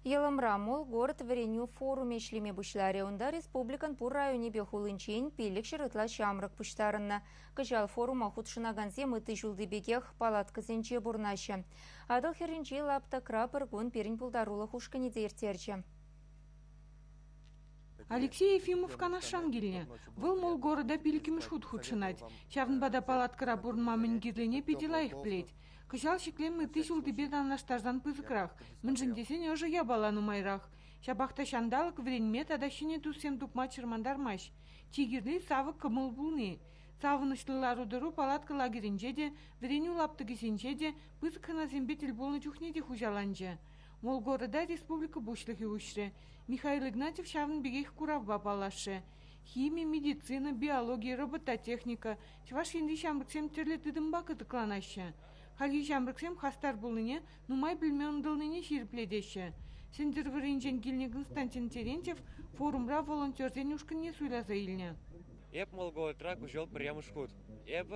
Елымра мол город вареню форуме шлеме бушларе онда республикан пур районе бехулынчен пилік шырытла шамрак пуштарынна. Кыжал форума худшынаганзе мыты жылды бегех палатка зенче бурнашы. Адыл херенче лапта крапыр гон перін пулдарулы хушкани дертерче. Алексей Ефимов канашан келіне. Выл мол города пилікіміш худшынать. Шавын бада палаткара бурнма мінгерлене педелайық білет. Кышал шеклем мыты жылды бед анаштардан пызыкрах. Міншіндесен өжі ябалану майрах. Шабақта шандалық вренмет адашыне тусем тупма чырмандармаш. Чигерли савы кымыл булны. Савынышлылар удыру палатка лагерінже де, вреню лаптыгесенже де, пызыкына зембетел болны чухне де хужаланже. Мол города республика бушлыхи ушре. Михаил Игнатьев шавын бегех куравба палашы. Химия, медицина, биология, робототехника. Чваш енді шамрыксем терлі тыдымба кытыкланашы. Халги шамрыксем хастар булныне, нумай білмен дылныне ширпледеші. Сендер варенжен келіне Константин Терентьев форумра волонтерзен ушкыне суйлаза илне. Эп мол городра кужел прямо шкут. Эп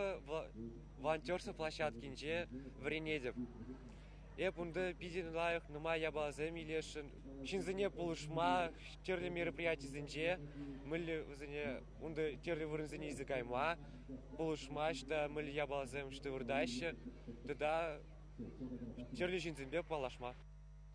волонтерсы площадкинже вренедеп. Эп унды пиден лайық нума ябалазым илешін. Шинзіне полушма, терлі мероприятий зінже, мүлі зіне унды терлі вырынзіне языкайма, полушма, что мүлі ябалазым, что вырдайшы, туда терлі шинзінбе палашма.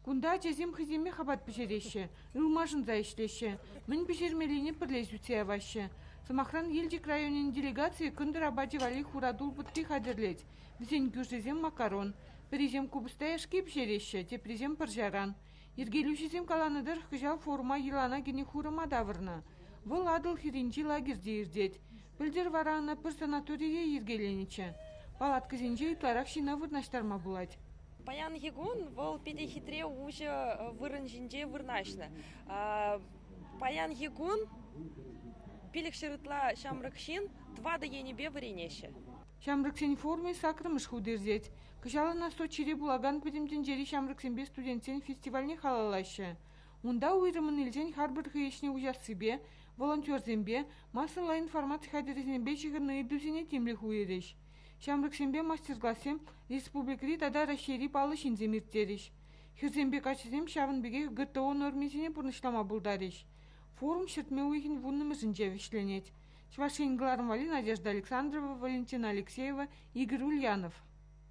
Кунда чезем хыземе хабат пешереші, ылмашын заишлеші, мін пешермеліне пірлезуте авашы. Самахран елдік районен делегации күнді рабаджи вали хурадул бұтты хадырлет. Бізен күшізем макарон, бірезем кубыстай ашки пешереші, тепрезем пыржаран. Ергелушізем каланыдыр хыжал форума елана гене хурыма давырна. Вол адыл хиринчи лагерде ирдет. Білдер варана пыр санатория ергеленечі. Палатка зенже итларак шина вырнаштарма булать. Паян Егун вол перехитре уже вырынжинже вырнашна. Паян Егун пилик шырытла шамрыкшин два да енебе варенеше. Шамрыксен форме сакрымыш худырзет. Кышалы на Сочире булаган пөдемден жери шамрыксенбе студентсен фестивальне халалашы. Унда уйрымын илжен харбір хыешне ужасыбе, волонтерзенбе, массовая информация хадерезенбе жығырны дүзіне темлік уйреш. Шамрыксенбе мастер-классем республикри тада расшири палы шинземиртериш. Хирзенбе качызем шавынбеге ГТО нормезіне пұрнышлама бұлдариш. Форум шыртме уйхин вуннымы жінжевишленет. Чвашенгларм Вали, Надежда Александрова, Валентина Алексеева, Игорь Ульянов.